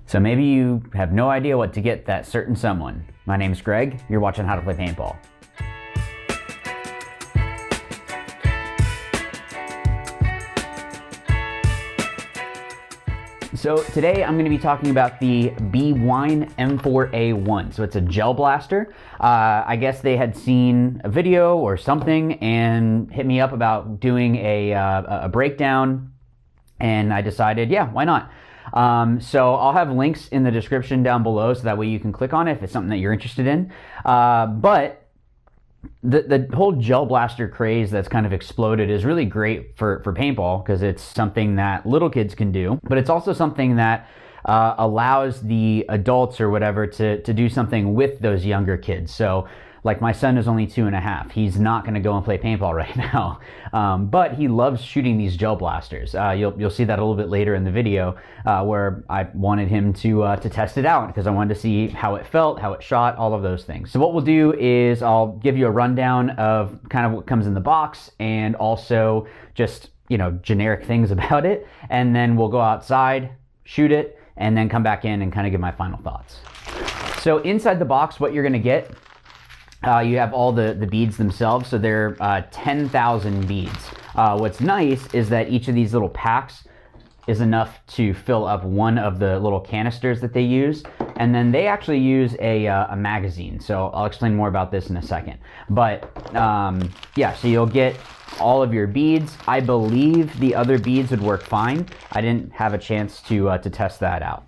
So maybe you have no idea what to get that certain someone. My name's Greg, you're watching How to Play Paintball. So today I'm going to be talking about the Bwine M4A1. So it's a gel blaster. I guess they had seen a video or something and hit me up about doing a breakdown, and I decided, yeah, why not? So I'll have links in the description down below so that way you can click on it if it's something that you're interested in. But the whole gel blaster craze that's kind of exploded is really great for paintball because it's something that little kids can do, but it's also something that allows the adults or whatever to do something with those younger kids. So like my son is only 2.5. He's not going to go and play paintball right now, but he loves shooting these gel blasters. You'll see that a little bit later in the video where I wanted him to test it out because I wanted to see how it felt, how it shot, all of those things. So what we'll do is I'll give you a rundown of kind of what comes in the box and also just, you know, generic things about it, and then we'll go outside, shoot it, and then come back in and kind of give my final thoughts. So inside the box, what you're going to get, you have all the beads themselves, so they're 10,000 beads. What's nice is that each of these little packs is enough to fill up one of the little canisters that they use, and then they actually use a magazine. So I'll explain more about this in a second. But yeah, so you'll get all of your beads. I believe the other beads would work fine. I didn't have a chance to test that out.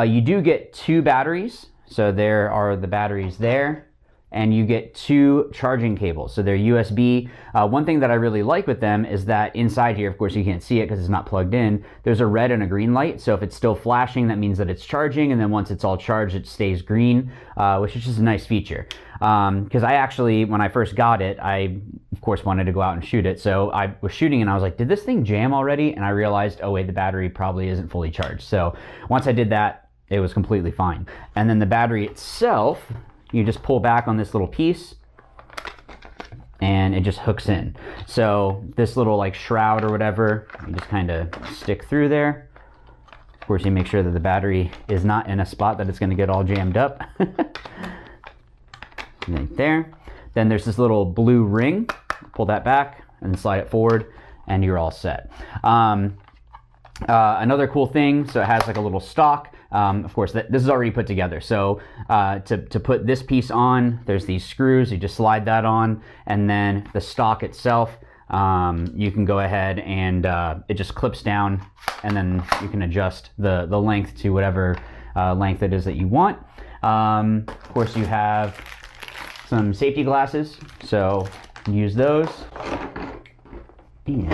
You do get 2 batteries, so there are the batteries there. And you get 2 charging cables, so they're USB. One thing that I really like with them is that inside here, of course you can't see it because it's not plugged in, there's a red and a green light. So if it's still flashing, that means that it's charging, and then once it's all charged, it stays green, which is just a nice feature. Because I actually, when I first got it, I of course wanted to go out and shoot it. So I was shooting and I was like, did this thing jam already? And I realized, oh wait, the battery probably isn't fully charged. So once I did that, it was completely fine. And then the battery itself, you just pull back on this little piece and it just hooks in. So this little like shroud or whatever, you just kind of stick through there. Of course, you make sure that the battery is not in a spot that it's going to get all jammed up. Right there. Then there's this little blue ring. Pull that back and slide it forward and you're all set. Another cool thing, so it has like a little stock. Of course, this is already put together. So to put this piece on, there's these screws. You just slide that on, and then the stock itself, you can go ahead and it just clips down, and then you can adjust the length to whatever length it is that you want. Of course, you have some safety glasses, so use those. And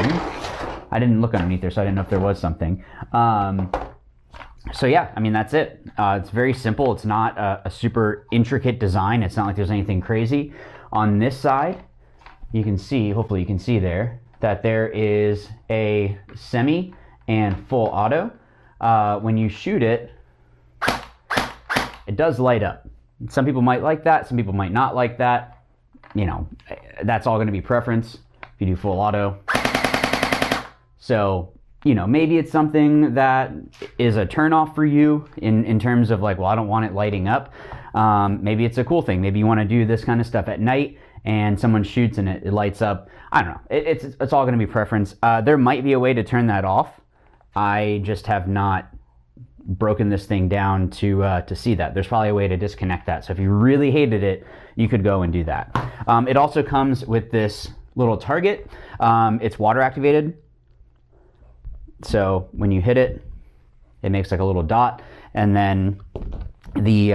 I didn't look underneath there, so I didn't know if there was something. So yeah, I mean, that's it. It's very simple. It's not a super intricate design. It's not like there's anything crazy. On this side, you can see, hopefully you can see there, that there is a semi and full auto. When you shoot it, it does light up. Some people might like that. Some people might not like that. You know, that's all going to be preference if you do full auto. So, you know, maybe it's something that is a turnoff for you in terms of like, well, I don't want it lighting up. Maybe it's a cool thing. Maybe you want to do this kind of stuff at night and someone shoots and it lights up. I don't know. It's all going to be preference. There might be a way to turn that off. I just have not broken this thing down to see that. There's probably a way to disconnect that. So if you really hated it, you could go and do that. It also comes with this little target. It's water activated. So when you hit it, it makes like a little dot, and then the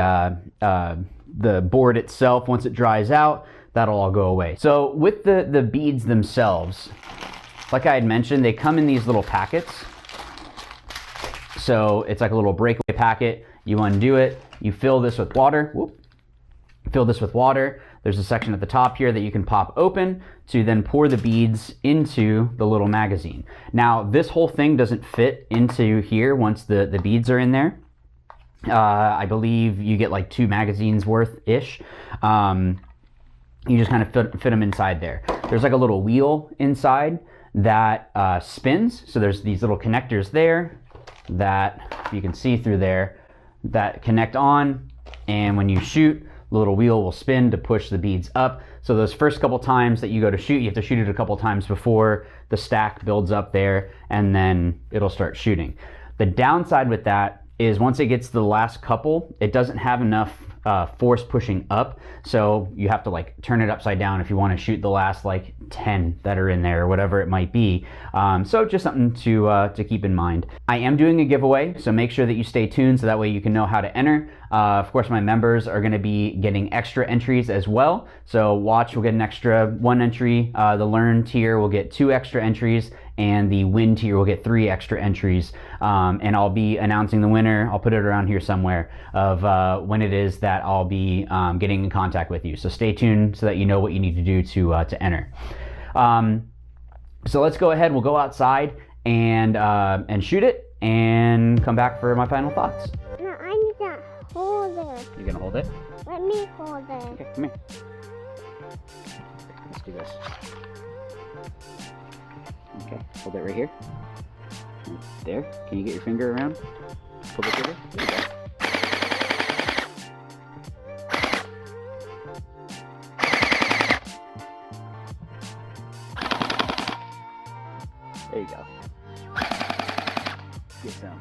board itself, once it dries out, that'll all go away. So with the beads themselves, like I had mentioned, they come in these little packets. So it's like a little breakaway packet. You undo it, you fill this with water. Whoop. Fill this with water. There's a section at the top here that you can pop open to then pour the beads into the little magazine. Now, this whole thing doesn't fit into here once the beads are in there. I believe you get like 2 magazines worth-ish. You just kind of fit them inside there. There's like a little wheel inside that spins. So there's these little connectors there that you can see through there that connect on, and when you shoot, the little wheel will spin to push the beads up. So those first couple times that you go to shoot, you have to shoot it a couple times before the stack builds up there, and then it'll start shooting. The downside with that is once it gets to the last couple, it doesn't have enough force pushing up, so you have to like turn it upside down if you want to shoot the last like 10 that are in there or whatever it might be. So just something to keep in mind. I am doing a giveaway, so make sure that you stay tuned so that way you can know how to enter. Of course, my members are going to be getting extra entries as well, so watch will get an extra 1 entry, the learn tier will get 2 extra entries, and the win tier will get 3 extra entries. And I'll be announcing the winner. I'll put it around here somewhere of when it is that I'll be getting in contact with you. So stay tuned so that you know what you need to do to enter. So let's go ahead. We'll go outside and shoot it and come back for my final thoughts. No, I need to hold it. You're gonna hold it? Let me hold it. Okay, come here. Let's do this. Okay, hold it right here. There. Can you get your finger around? Pull the trigger. There you go. There you go. Get some.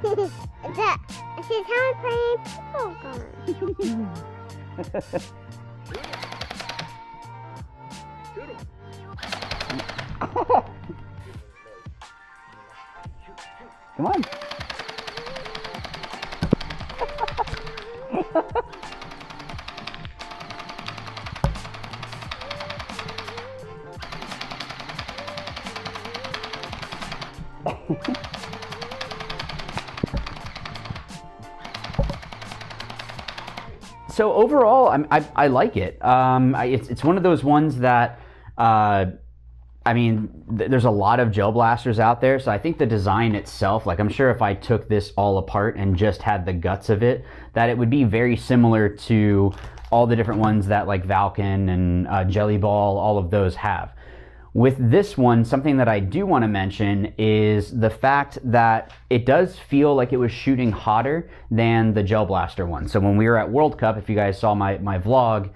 This is how I'm playing Paintball. Come on. So overall, I like it. It's one of those ones that I mean, there's a lot of gel blasters out there, so I think the design itself, like I'm sure if I took this all apart and just had the guts of it, that it would be very similar to all the different ones that like Valken and Jelly Ball, all of those have. With this one, something that I do want to mention is the fact that it does feel like it was shooting hotter than the Gel Blaster one. So when we were at World Cup, if you guys saw my vlog,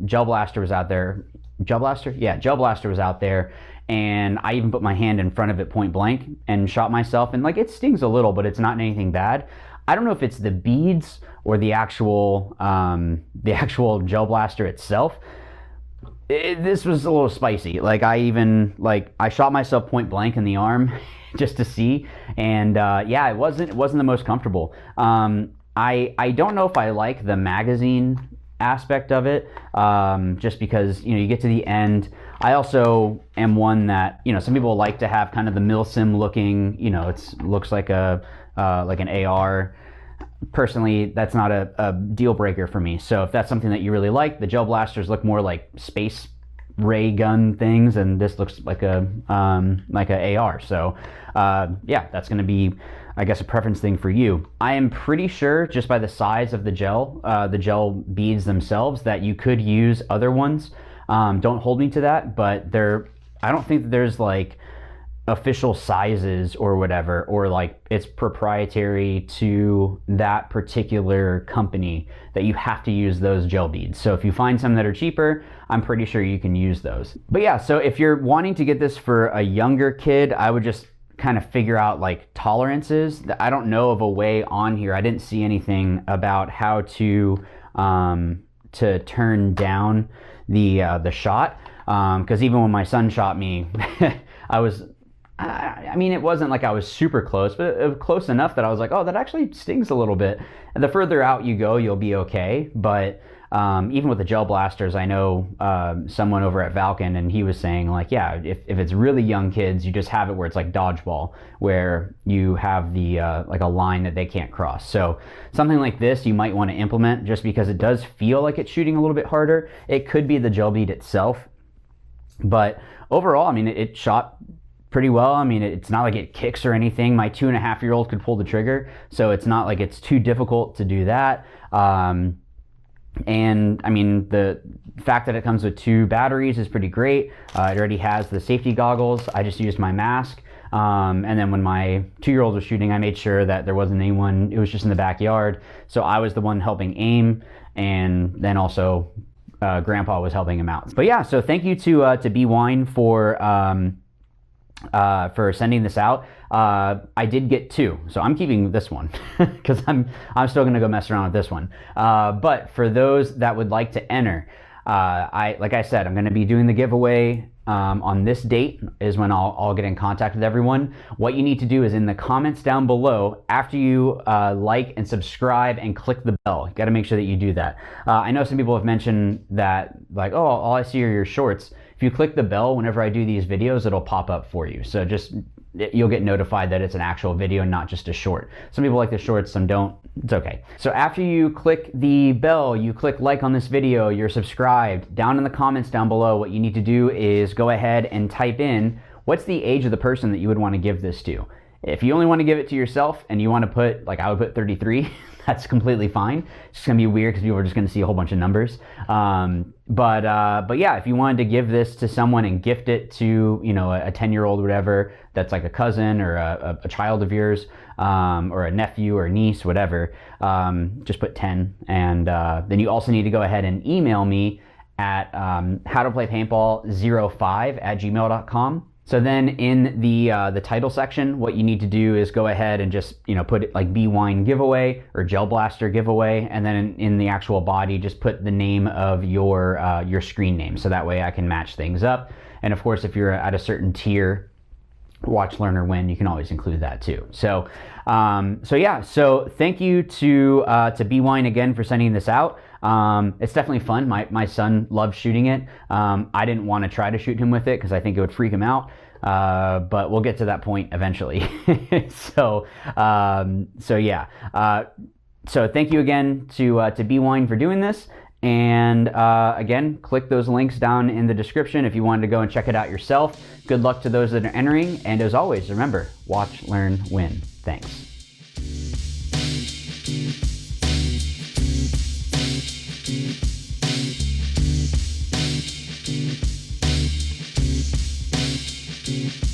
Gel Blaster was out there. Gel Blaster? Yeah, Gel Blaster was out there, and I even put my hand in front of it point blank and shot myself, and like it stings a little, but it's not anything bad. I don't know if it's the beads or the actual Gel Blaster itself. This was a little spicy. Like I shot myself point blank in the arm just to see, and yeah, it wasn't the most comfortable. I don't know if I like the magazine aspect of it, just because you get to the end. I also am one that some people like to have kind of the milsim looking, it looks like an AR. Personally, that's not a deal breaker for me. So if that's something that you really like, the Gel Blasters look more like space ray gun things, and this looks like a AR. So yeah, that's going to be, I guess, a preference thing for you. I am pretty sure just by the size of the gel beads themselves, that you could use other ones. Don't hold me to that, but I don't think that there's like official sizes or whatever, or like it's proprietary to that particular company that you have to use those gel beads. So if you find some that are cheaper, I'm pretty sure you can use those. But yeah, so if you're wanting to get this for a younger kid, I would just kind of figure out like tolerances. I don't know of a way on here. I didn't see anything about how to turn down the shot, because even when my son shot me, I mean, it wasn't like I was super close, but it was close enough that I was like, oh, that actually stings a little bit. And the further out you go, you'll be okay. But even with the Gel Blasters, I know someone over at Valken, and he was saying like, yeah, if it's really young kids, you just have it where it's like dodgeball, where you have the like a line that they can't cross. So something like this you might want to implement, just because it does feel like it's shooting a little bit harder. It could be the gel bead itself, but overall, I mean, it shot pretty well. I mean, it's not like it kicks or anything. My 2.5-year-old could pull the trigger, so it's not like it's too difficult to do that. And I mean, the fact that it comes with 2 batteries is pretty great. It already has the safety goggles. I just used my mask. And then when my 2-year-old was shooting, I made sure that there wasn't anyone. It was just in the backyard. So I was the one helping aim, and then also Grandpa was helping him out. But yeah, so thank you to Bwine for sending this out. I did get 2, so I'm keeping this one because I'm still gonna go mess around with this one. But for those that would like to enter, like I said, I'm gonna be doing the giveaway on this date is when I'll get in contact with everyone. What you need to do is in the comments down below, after you like and subscribe and click the bell, you got to make sure that you do that. I know some people have mentioned that, like, oh, all I see are your shorts. If you click the bell, whenever I do these videos, it'll pop up for you. So just, you'll get notified that it's an actual video and not just a short. Some people like the shorts, some don't. It's okay. So after you click the bell, you click like on this video, you're subscribed. Down in the comments down below, what you need to do is go ahead and type in what's the age of the person that you would want to give this to. If you only want to give it to yourself and you want to put, like I would put 33, that's completely fine. It's just gonna be weird because people are just gonna see a whole bunch of numbers. But yeah, if you wanted to give this to someone and gift it to, you know, a 10-year-old or whatever, that's like a cousin or a child of yours, or a nephew or niece, whatever, just put 10. And then you also need to go ahead and email me at howtoplaypaintball05@gmail.com. So then in the title section, what you need to do is go ahead and just, you know, put it like Bwine giveaway or Gel Blaster giveaway, and then in the actual body, just put the name of your screen name, so that way I can match things up. And of course, if you're at a certain tier, watch, learn, or win, you can always include that too. So yeah, so thank you to Bwine again for sending this out. It's definitely fun. My son loves shooting it. I didn't want to try to shoot him with it because I think it would freak him out. But we'll get to that point eventually. So yeah. So thank you again to Bwine for doing this. And again, click those links down in the description if you wanted to go and check it out yourself. Good luck to those that are entering. And as always, remember, watch, learn, win. Thanks. Thank you.